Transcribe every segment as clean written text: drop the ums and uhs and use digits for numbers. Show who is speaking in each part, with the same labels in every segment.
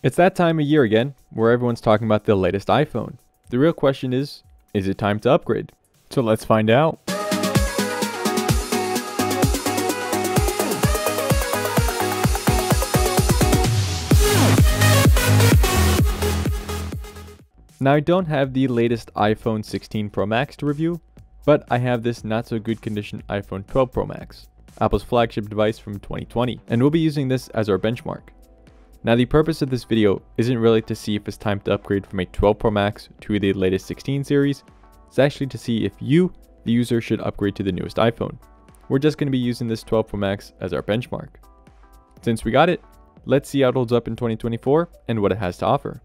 Speaker 1: It's that time of year again, where everyone's talking about the latest iPhone. The real question is it time to upgrade? So let's find out. Now I don't have the latest iPhone 16 Pro Max to review, but I have this not so good condition iPhone 12 Pro Max, Apple's flagship device from 2020, and we'll be using this as our benchmark. Now the purpose of this video isn't really to see if it's time to upgrade from a 12 Pro Max to the latest 16 series, it's actually to see if you, the user, should upgrade to the newest iPhone. We're just going to be using this 12 Pro Max as our benchmark. Since we got it, let's see how it holds up in 2024 and what it has to offer.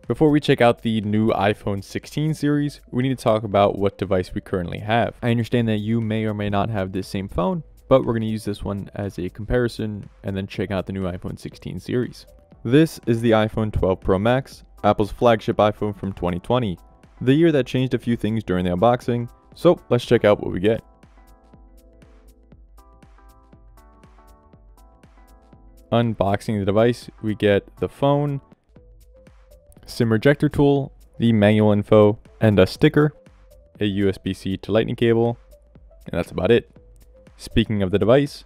Speaker 1: Before we check out the new iPhone 16 series, we need to talk about what device we currently have. I understand that you may or may not have this same phone, but we're going to use this one as a comparison and then check out the new iPhone 16 series. This is the iPhone 12 Pro Max, Apple's flagship iPhone from 2020, the year that changed a few things during the unboxing, so let's check out what we get. Unboxing the device, we get the phone, SIM ejector tool, the manual info, and a sticker, a USB-C to lightning cable, and that's about it. Speaking of the device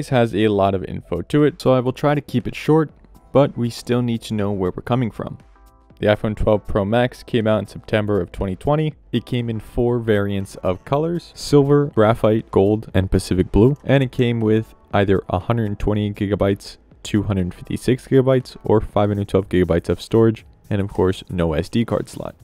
Speaker 1: has a lot of info to it, so I will try to keep it short, but we still need to know where we're coming from. The iPhone 12 Pro Max came out in September of 2020. It came in 4 variants of colors: silver, graphite, gold, and Pacific blue, and it came with either 128 gigabytes, 256 gigabytes, or 512 gigabytes of storage, and of course no SD card slot.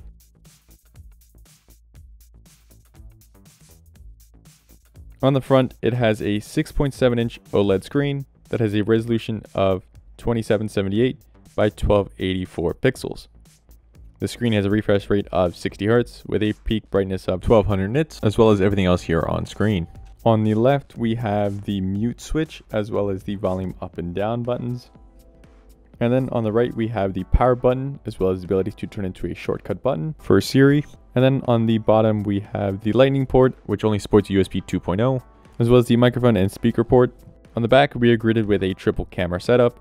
Speaker 1: On the front, it has a 6.7-inch OLED screen that has a resolution of 2778 by 1284 pixels. The screen has a refresh rate of 60 Hz with a peak brightness of 1200 nits, as well as everything else here on screen. On the left, we have the mute switch as well as the volume up and down buttons. And then on the right, we have the power button, as well as the ability to turn into a shortcut button for Siri. And then on the bottom, we have the lightning port, which only supports USB 2.0, as well as the microphone and speaker port. On the back, we are greeted with a triple camera setup.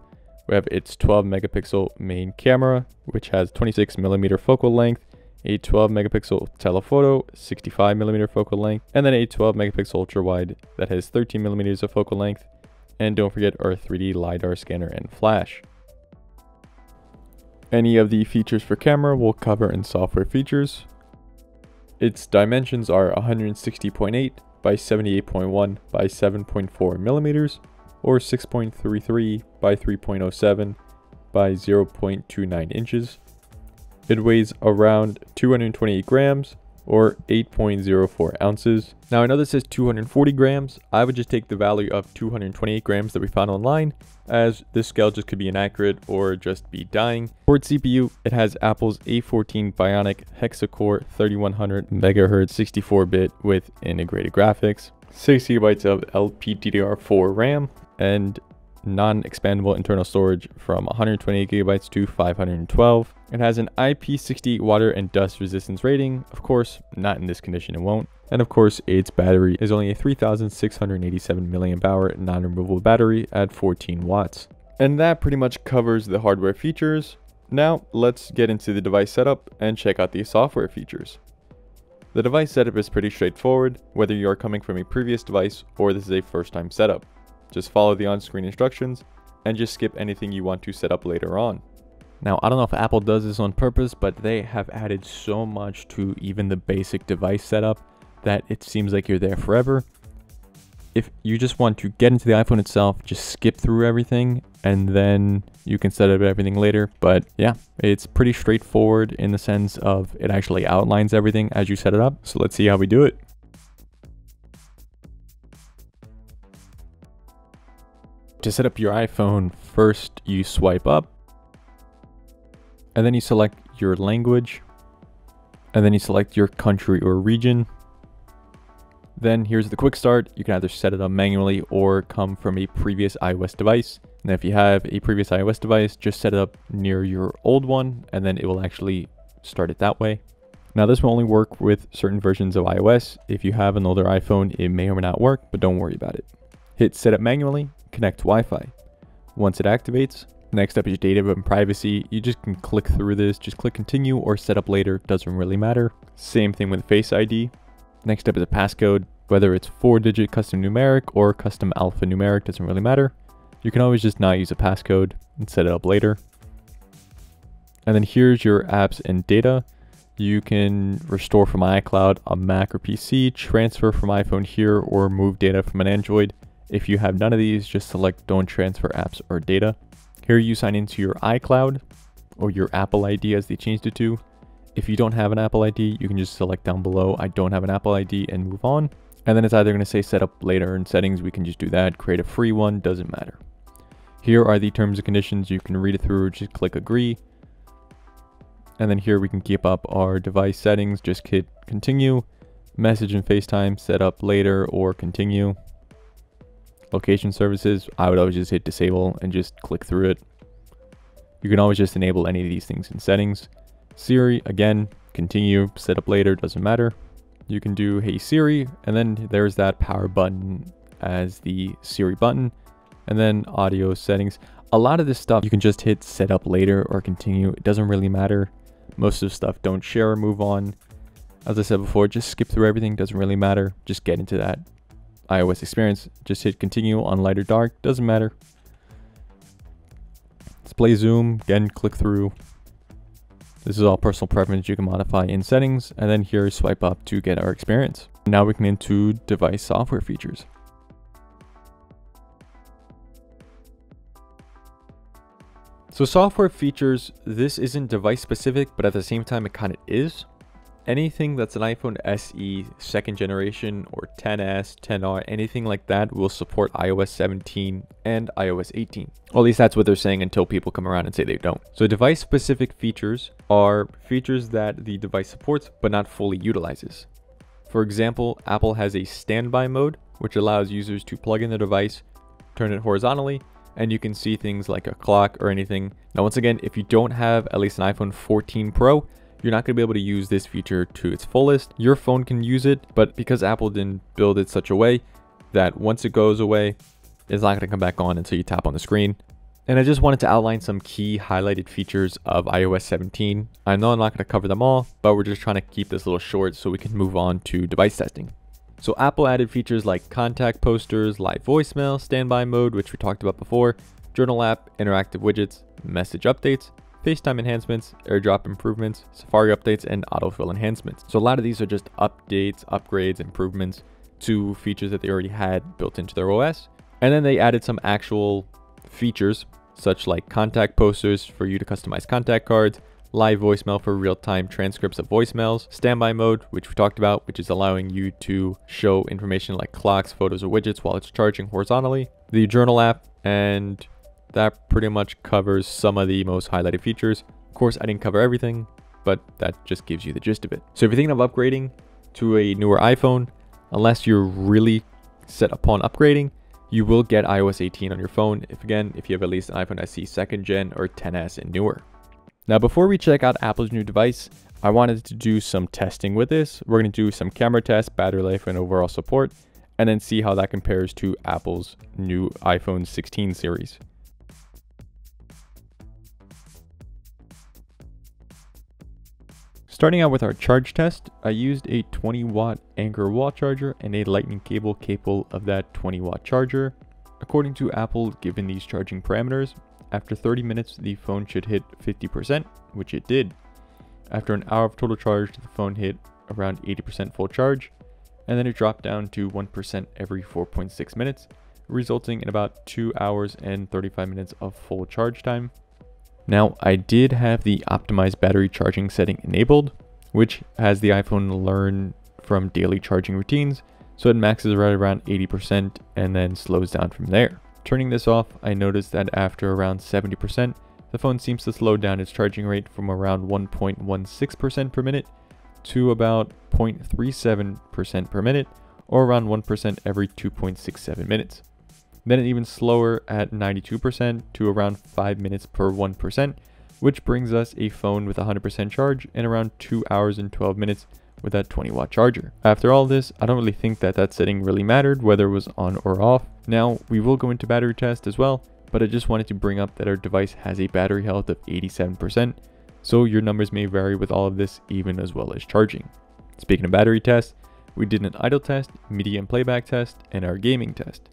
Speaker 1: We have its 12 megapixel main camera, which has 26mm focal length, a 12 megapixel telephoto, 65mm focal length, and then a 12 megapixel ultra wide that has 13mm of focal length. And don't forget our 3D LiDAR scanner and flash. Any of the features for camera we'll cover in software features. Its dimensions are 160.8 by 78.1 by 7.4 millimeters, or 6.33 by 3.07 by 0.29 inches. It weighs around 228 grams, or 8.04 ounces. Now I know this says 240 grams. I would just take the value of 228 grams that we found online, as this scale just could be inaccurate or just be dying. For its CPU, it has Apple's A14 Bionic Hexa-core 3100 MHz 64-bit with integrated graphics, 6 GB of LPDDR4 RAM, and non-expandable internal storage from 128 GB to 512. It has an IP60 water and dust resistance rating. Of course, not in this condition it won't. And of course, its battery is only a 3687 mAh non-removable battery at 14 watts. And that pretty much covers the hardware features. Now let's get into the device setup and check out the software features. The device setup is pretty straightforward, whether you are coming from a previous device or this is a first-time setup. Just follow the on-screen instructions and just skip anything you want to set up later on. Now, I don't know if Apple does this on purpose, but they have added so much to even the basic device setup that it seems like you're there forever. If you just want to get into the iPhone itself, just skip through everything and then you can set up everything later. But yeah, it's pretty straightforward in the sense of it actually outlines everything as you set it up. So let's see how we do it. To set up your iPhone, first you swipe up, and then you select your language, and then you select your country or region. Then here's the quick start. You can either set it up manually or come from a previous iOS device. And if you have a previous iOS device, just set it up near your old one, and then it will actually start it that way. Now this will only work with certain versions of iOS. If you have an older iPhone, it may or may not work, but don't worry about it. Hit setup manually, connect to Wi-Fi. Once it activates, Next up is data and privacy. You just can click through this, just click continue or set up later, doesn't really matter. Same thing with Face ID. Next up is a passcode, whether it's 4-digit custom numeric or custom alphanumeric, doesn't really matter. You can always just not use a passcode and set it up later. And then here's your apps and data. You can restore from iCloud, a Mac or PC, transfer from iPhone here, or move data from an Android. If you have none of these, just select don't transfer apps or data. Here you sign into your iCloud or your Apple ID as they changed it to. If you don't have an Apple ID, you can just select down below, I don't have an Apple ID, and move on. And then it's either going to say set up later in settings. We can just do that, create a free one, doesn't matter. Here are the terms and conditions. You can read it through, just click agree. And then here we can keep up our device settings, just hit continue. Message and FaceTime, set up later or continue. Location services, I would always just hit disable and just click through it. You can always just enable any of these things in settings. Siri, again, continue, set up later, doesn't matter. You can do hey Siri, and then there's that power button as the Siri button. And then audio settings. A lot of this stuff you can just hit set up later or continue. It doesn't really matter. Most of the stuff don't share or move on. As I said before, just skip through everything, doesn't really matter. Just get into that iOS experience. Just hit continue on light or dark, doesn't matter. Display zoom, again, click through. This is all personal preference you can modify in settings, and then here swipe up to get our experience. Now we can into device software features. So software features, this isn't device specific, but at the same time it kind of is. Anything that's an iPhone SE 2nd generation or 10s, 10R, anything like that will support iOS 17 and iOS 18. Or at least that's what they're saying until people come around and say they don't. So device specific features are features that the device supports but not fully utilizes. For example, Apple has a standby mode, which allows users to plug in the device, turn it horizontally, and you can see things like a clock or anything. Now, once again, if you don't have at least an iPhone 14 Pro, you're not going to be able to use this feature to its fullest. Your phone can use it, but because Apple didn't build it such a way that once it goes away, it's not going to come back on until you tap on the screen. And I just wanted to outline some key highlighted features of iOS 17. I know I'm not going to cover them all, but we're just trying to keep this a little short so we can move on to device testing. So Apple added features like contact posters, live voicemail, standby mode, which we talked about before, journal app, interactive widgets, message updates, FaceTime enhancements, AirDrop improvements, Safari updates, and autofill enhancements. So a lot of these are just updates, upgrades, improvements to features that they already had built into their OS. And then they added some actual features, such like contact posters for you to customize contact cards, live voicemail for real-time transcripts of voicemails, standby mode, which we talked about, which is allowing you to show information like clocks, photos, or widgets while it's charging horizontally, the journal app, and that pretty much covers some of the most highlighted features. Of course, I didn't cover everything, but that just gives you the gist of it. So if you're thinking of upgrading to a newer iPhone, unless you're really set upon upgrading, you will get iOS 18 on your phone if you have at least an iPhone SE 2nd gen or 10s and newer. Now, before we check out Apple's new device, I wanted to do some testing with this. We're going to do some camera tests, battery life, and overall support, and then see how that compares to Apple's new iPhone 16 series. Starting out with our charge test, I used a 20-watt Anker wall charger and a lightning cable capable of that 20-watt charger. According to Apple, given these charging parameters, after 30 minutes, the phone should hit 50%, which it did. After an hour of total charge, the phone hit around 80% full charge, and then it dropped down to 1% every 4.6 minutes, resulting in about 2 hours and 35 minutes of full charge time. Now, I did have the optimized battery charging setting enabled, which has the iPhone learn from daily charging routines, so it maxes right around 80% and then slows down from there. Turning this off, I noticed that after around 70%, the phone seems to slow down its charging rate from around 1.16% per minute to about 0.37% per minute, or around 1% every 2.67 minutes. Then even slower at 92% to around 5 minutes per 1%, which brings us a phone with 100% charge in around 2 hours and 12 minutes with that 20-watt charger. After all this, I don't really think that setting really mattered, whether it was on or off. Now, we will go into battery test as well, but I just wanted to bring up that our device has a battery health of 87%, so your numbers may vary with all of this, even as well as charging. Speaking of battery tests, we did an idle test, media and playback test, and our gaming test.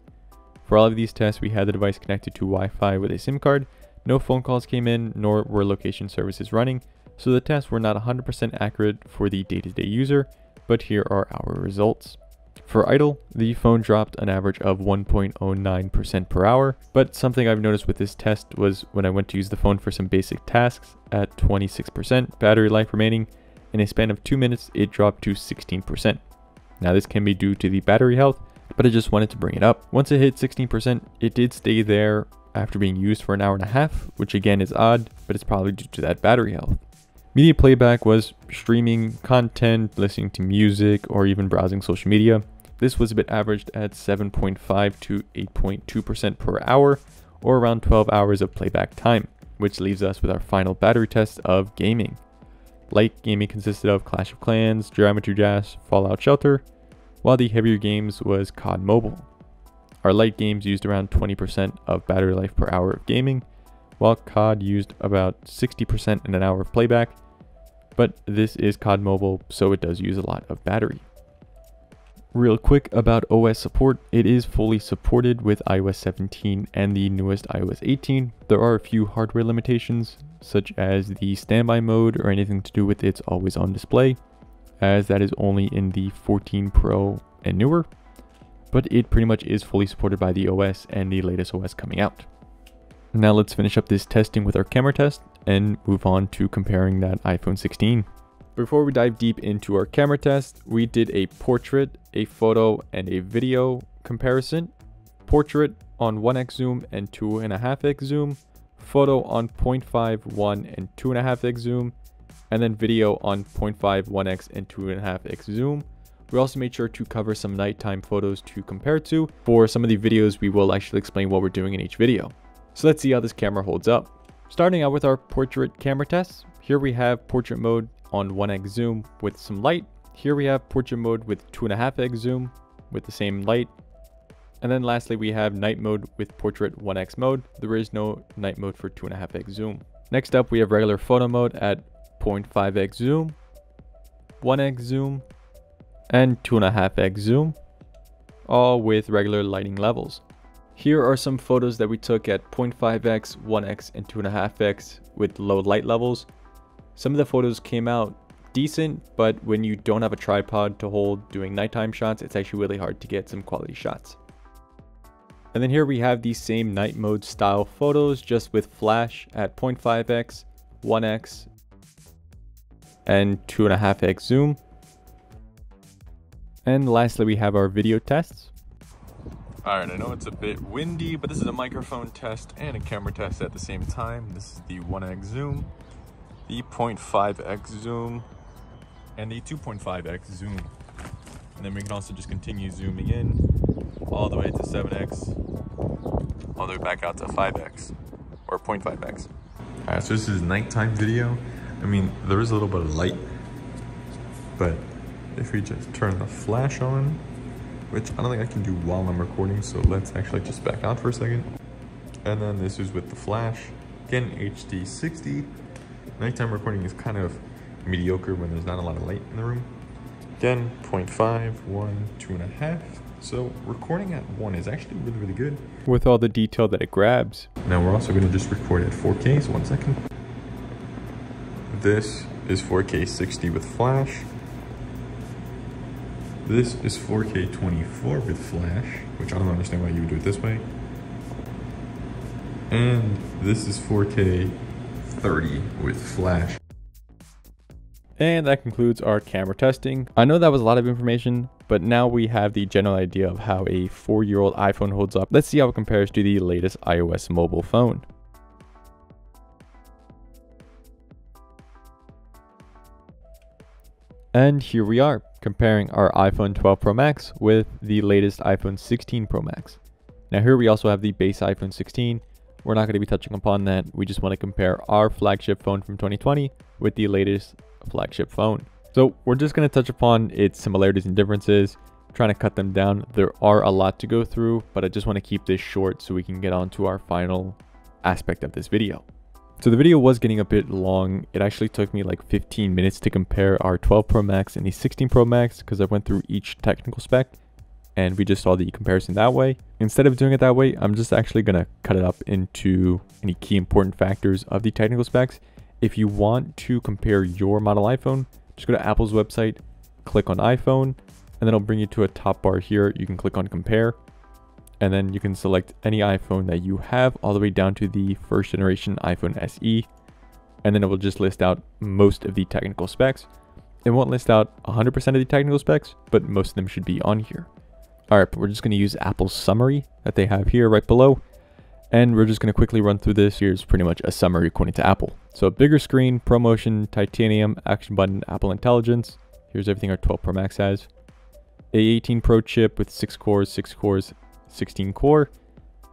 Speaker 1: For all of these tests, we had the device connected to Wi-Fi with a SIM card, no phone calls came in, nor were location services running, so the tests were not 100% accurate for the day-to-day user, but here are our results. For idle, the phone dropped an average of 1.09% per hour, but something I've noticed with this test was when I went to use the phone for some basic tasks at 26% battery life remaining, in a span of 2 minutes it dropped to 16%. Now this can be due to the battery health, but I just wanted to bring it up. Once it hit 16%, it did stay there after being used for an hour and a half, which again is odd, but it's probably due to that battery health. Media playback was streaming content, listening to music, or even browsing social media. This was a bit averaged at 7.5 to 8.2% per hour, or around 12 hours of playback time, which leaves us with our final battery test of gaming. Light gaming consisted of Clash of Clans, Geometry Dash, Fallout Shelter, while the heavier games was COD Mobile. Our light games used around 20% of battery life per hour of gaming, while COD used about 60% in an hour of playback, but this is COD Mobile, so it does use a lot of battery. Real quick about OS support, it is fully supported with iOS 17 and the newest iOS 18. There are a few hardware limitations, such as the standby mode or anything to do with its always on display, as that is only in the 14 Pro and newer, but it pretty much is fully supported by the OS and the latest OS coming out. Now let's finish up this testing with our camera test and move on to comparing that iPhone 16. Before we dive deep into our camera test, we did a portrait, a photo, and a video comparison. Portrait on 1x zoom and 2.5x zoom, photo on 0.5, 1, and 2.5x zoom, and then video on 0.5, 1x, and 2.5x zoom. We also made sure to cover some nighttime photos to compare to. For some of the videos, we will actually explain what we're doing in each video. So let's see how this camera holds up. Starting out with our portrait camera tests, here we have portrait mode on 1x zoom with some light. Here we have portrait mode with 2.5x zoom with the same light. And then lastly, we have night mode with portrait 1x mode. There is no night mode for 2.5x zoom. Next up, we have regular photo mode at 0.5x zoom, 1x zoom, and 2.5x zoom, all with regular lighting levels. Here are some photos that we took at 0.5x, 1x, and 2.5x with low light levels. Some of the photos came out decent, but when you don't have a tripod to hold doing nighttime shots, it's actually really hard to get some quality shots. And then here we have these same night mode style photos, just with flash at 0.5x, 1x, and 2.5x zoom. And lastly, we have our video tests. Alright, I know it's a bit windy, but this is a microphone test and a camera test at the same time. This is the 1x zoom, the 0.5x zoom, and the 2.5x zoom. And then we can also just continue zooming in all the way to 7x, all the way back out to 5x, or 0.5x. Alright, so this is nighttime video. I mean, there is a little bit of light, but if we just turn the flash on, which I don't think I can do while I'm recording, so let's actually just back out for a second. And then this is with the flash. Again, HD 60. Nighttime recording is kind of mediocre when there's not a lot of light in the room. Again, 0.5, 1, 2.5. So recording at 1 is actually really, really good, with all the detail that it grabs. Now we're also gonna just record at 4K, so 1 second. This is 4K 60 with flash. This is 4K 24 with flash, which I don't understand why you would do it this way. And this is 4K 30 with flash. And that concludes our camera testing. I know that was a lot of information, but now we have the general idea of how a 4-year-old iPhone holds up. Let's see how it compares to the latest iOS mobile phone. And here we are, comparing our iPhone 12 Pro Max with the latest iPhone 16 Pro Max. Now here we also have the base iPhone 16. We're not going to be touching upon that. We just want to compare our flagship phone from 2020 with the latest flagship phone. So we're just going to touch upon its similarities and differences, trying to cut them down. There are a lot to go through, but I just want to keep this short so we can get on to our final aspect of this video. So the video was getting a bit long. It actually took me like 15 minutes to compare our 12 Pro Max and the 16 Pro Max because I went through each technical spec and we just saw the comparison that way. Instead of doing it that way, I'm just actually going to cut it up into any key important factors of the technical specs. If you want to compare your model iPhone, just go to Apple's website, click on iPhone, and then it'll bring you to a top bar here. You can click on compare, and then you can select any iPhone that you have all the way down to the first generation iPhone SE. And then it will just list out most of the technical specs. It won't list out 100% of the technical specs, but most of them should be on here. All right, but we're just going to use Apple's summary that they have here right below. And we're just going to quickly run through this. Here's pretty much a summary according to Apple. So bigger screen, ProMotion, titanium, action button, Apple Intelligence. Here's everything our 12 Pro Max has. A18 Pro chip with 6 cores, 16 core.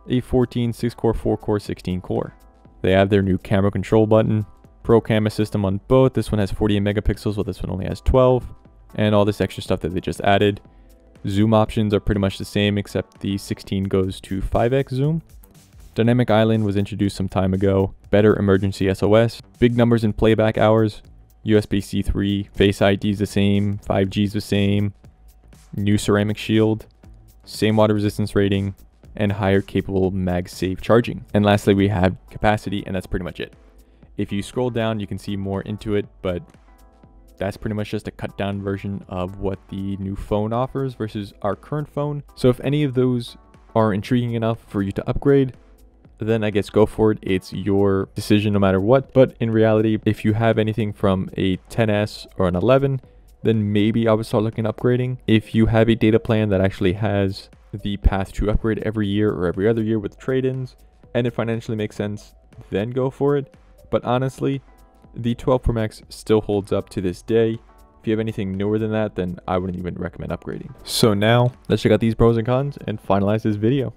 Speaker 1: A14, 6 core, 4 core, 16 core. They have their new camera control button. Pro camera system on both. This one has 48 megapixels, while this one only has 12. And all this extra stuff that they just added. Zoom options are pretty much the same, except the 16 goes to 5x zoom. Dynamic Island was introduced some time ago. Better emergency SOS. Big numbers in playback hours. USB-C 3. Face ID is the same. 5G is the same. New ceramic shield. Same water resistance rating. And higher capable MagSafe charging. And lastly, we have capacity, and that's pretty much it. If you scroll down, you can see more into it, but that's pretty much just a cut down version of what the new phone offers versus our current phone. So if any of those are intriguing enough for you to upgrade, then I guess go for it. It's your decision no matter what. But in reality, if you have anything from a 10S or an 11, then maybe I would start looking at upgrading. If you have a data plan that actually has the path to upgrade every year or every other year with trade-ins, and it financially makes sense, then go for it. But honestly, the 12 Pro Max still holds up to this day. If you have anything newer than that, then I wouldn't even recommend upgrading. So now, let's check out these pros and cons and finalize this video.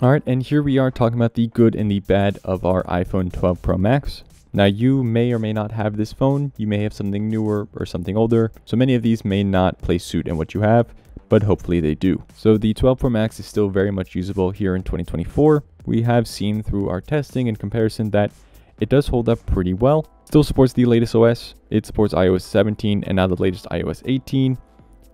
Speaker 1: Alright, and here we are talking about the good and the bad of our iPhone 12 Pro Max. Now you may or may not have this phone, you may have something newer or something older, so many of these may not play suit in what you have, but hopefully they do. So the 12 Pro Max is still very much usable here in 2024. We have seen through our testing and comparison that it does hold up pretty well. Still supports the latest OS. It supports iOS 17 and now the latest iOS 18.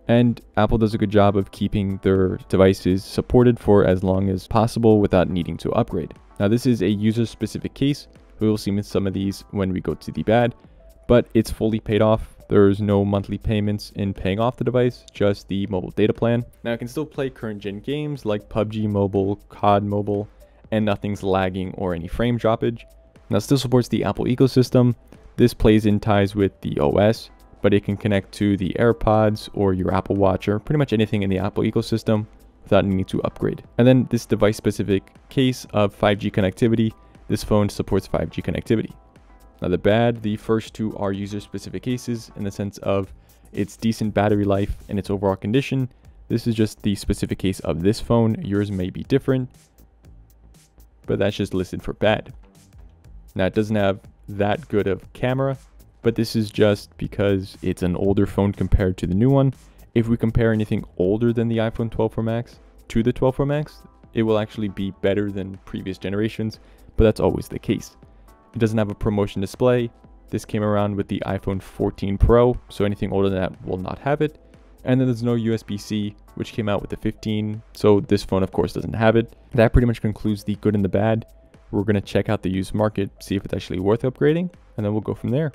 Speaker 1: And Apple does a good job of keeping their devices supported for as long as possible without needing to upgrade. Now this is a user-specific case. We will see some of these when we go to the bad, but it's fully paid off. There's no monthly payments in paying off the device, just the mobile data plan. Now I can still play current gen games like PUBG Mobile, COD Mobile, and nothing's lagging or any frame droppage. Now it still supports the Apple ecosystem. This plays in ties with the OS, but it can connect to the AirPods or your Apple Watch or pretty much anything in the Apple ecosystem without needing to upgrade. And then this device specific case of 5G connectivity. This phone supports 5G connectivity. Now the bad, the first two are user-specific cases in the sense of its decent battery life and its overall condition. This is just the specific case of this phone. Yours may be different, but that's just listed for bad. Now it doesn't have that good of camera, but this is just because it's an older phone compared to the new one. If we compare anything older than the iPhone 12 Pro Max to the 12 Pro Max, it will actually be better than previous generations, but that's always the case. It doesn't have a ProMotion display. This came around with the iPhone 14 Pro, so anything older than that will not have it. And then there's no USB-C, which came out with the 15, so this phone of course doesn't have it. That pretty much concludes the good and the bad. We're going to check out the used market, see if it's actually worth upgrading, and then we'll go from there.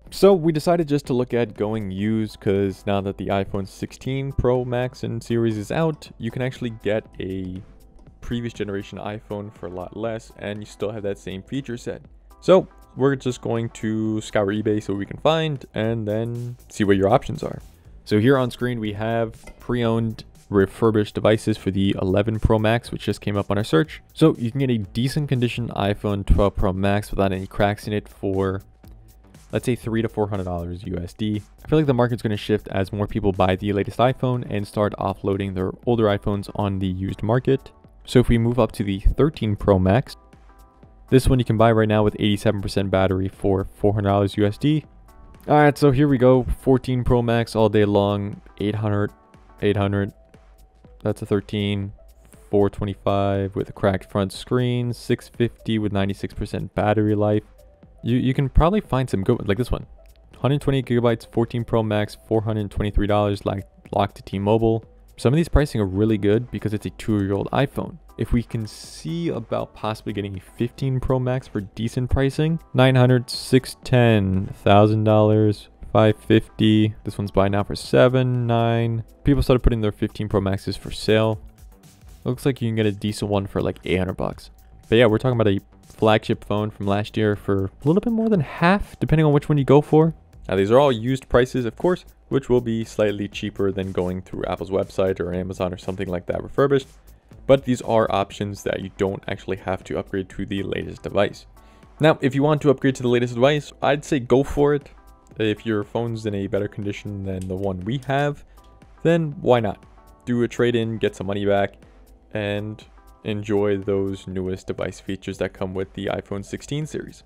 Speaker 1: So we decided just to look at going used because now that the iPhone 16 Pro Max and series is out, you can actually get a previous generation iPhone for a lot less and you still have that same feature set. So we're just going to scour eBay so we can find and then see what your options are. So here on screen we have pre-owned refurbished devices for the 11 Pro Max, which just came up on our search. So you can get a decent condition iPhone 12 Pro Max without any cracks in it for, let's say, $300 to $400 USD. I feel like the market's going to shift as more people buy the latest iPhone and start offloading their older iPhones on the used market. So if we move up to the 13 Pro Max, This one you can buy right now with 87% battery for $400 USD. Alright, so here we go. 14 Pro Max all day long. 800. That's a 13. 425 with a cracked front screen. 650 with 96% battery life. You can probably find some good ones like this one. 120 gigabytes, 14 Pro Max, $423 locked to T-Mobile. Some of these pricing are really good because it's a 2-year-old iPhone. If we can see about possibly getting a 15 Pro Max for decent pricing, $900, $610, $1,000, $550. This one's buy now for $7, $9. People started putting their 15 Pro Maxes for sale. Looks like you can get a decent one for like $800. But yeah, we're talking about a flagship phone from last year for a little bit more than half, depending on which one you go for. Now, these are all used prices, of course, which will be slightly cheaper than going through Apple's website or Amazon or something like that refurbished. But these are options that you don't actually have to upgrade to the latest device. Now, if you want to upgrade to the latest device, I'd say go for it. If your phone's in a better condition than the one we have, then why not? Do a trade-in, get some money back, and enjoy those newest device features that come with the iPhone 16 series.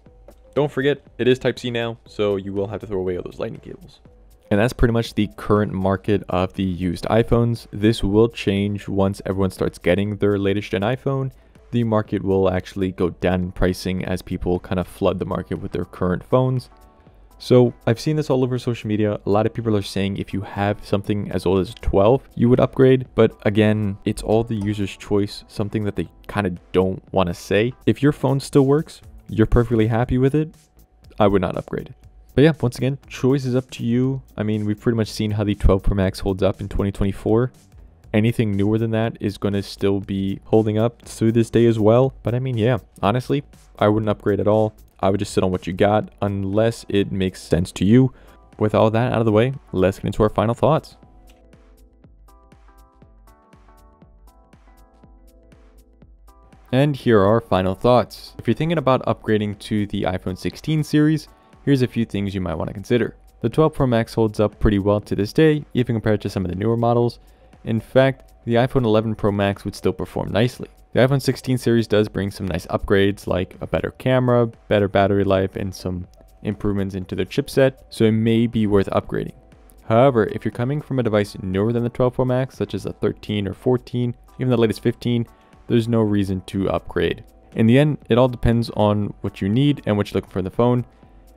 Speaker 1: Don't forget, it is Type-C now, so you will have to throw away all those lightning cables. And that's pretty much the current market of the used iPhones. This will change once everyone starts getting their latest gen iPhone. The market will actually go down in pricing as people kind of flood the market with their current phones. So I've seen this all over social media. A lot of people are saying if you have something as old as 12, you would upgrade. But again, it's all the user's choice, something that they kind of don't want to say. If your phone still works, you're perfectly happy with it, I would not upgrade it. But yeah, once again, choice is up to you. I mean, we've pretty much seen how the 12 Pro Max holds up in 2024. Anything newer than that is going to still be holding up to this day as well. But I mean, yeah, honestly, I wouldn't upgrade at all. I would just sit on what you got unless it makes sense to you. With all that out of the way, let's get into our final thoughts. And here are our final thoughts. If you're thinking about upgrading to the iPhone 16 series, here's a few things you might want to consider. The 12 Pro Max holds up pretty well to this day, even compared to some of the newer models. In fact, the iPhone 11 Pro Max would still perform nicely. The iPhone 16 series does bring some nice upgrades like a better camera, better battery life, and some improvements into the chipset, so it may be worth upgrading. However, if you're coming from a device newer than the 12 Pro Max, such as a 13 or 14, even the latest 15, there's no reason to upgrade. In the end, it all depends on what you need and what you're looking for in the phone.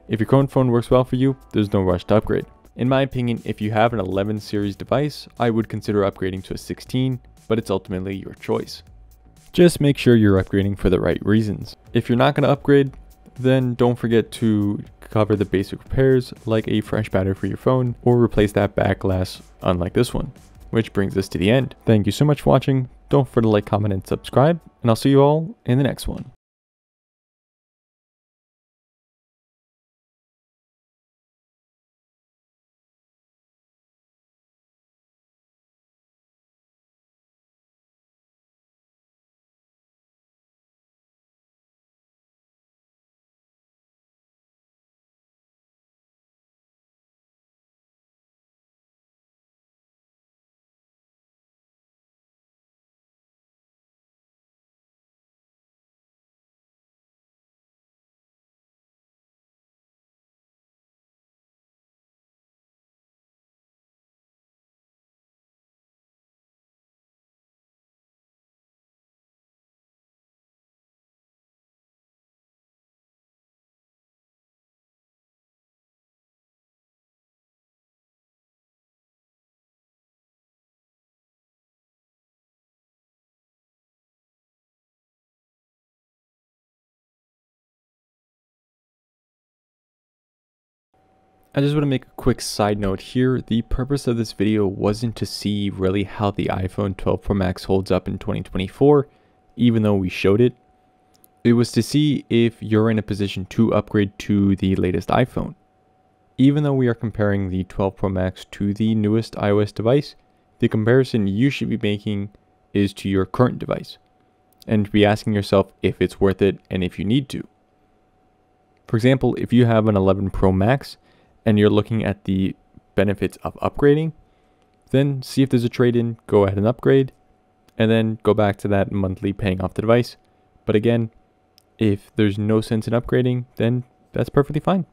Speaker 1: If your current phone works well for you, there's no rush to upgrade. In my opinion, if you have an 11 series device, I would consider upgrading to a 16, but it's ultimately your choice. Just make sure you're upgrading for the right reasons. If you're not going to upgrade, then don't forget to cover the basic repairs like a fresh battery for your phone or replace that back glass unlike this one. Which brings us to the end. Thank you so much for watching. Don't forget to like, comment, and subscribe, and I'll see you all in the next one. I just want to make a quick side note here. The purpose of this video wasn't to see really how the iPhone 12 Pro Max holds up in 2024, even though we showed it. It was to see if you're in a position to upgrade to the latest iPhone. Even though we are comparing the 12 Pro Max to the newest iOS device, the comparison you should be making is to your current device, and be asking yourself if it's worth it and if you need to. For example, if you have an 11 Pro Max, and you're looking at the benefits of upgrading, then see if there's a trade-in, go ahead and upgrade, and then go back to that monthly paying off the device. But again, If there's no sense in upgrading, then that's perfectly fine.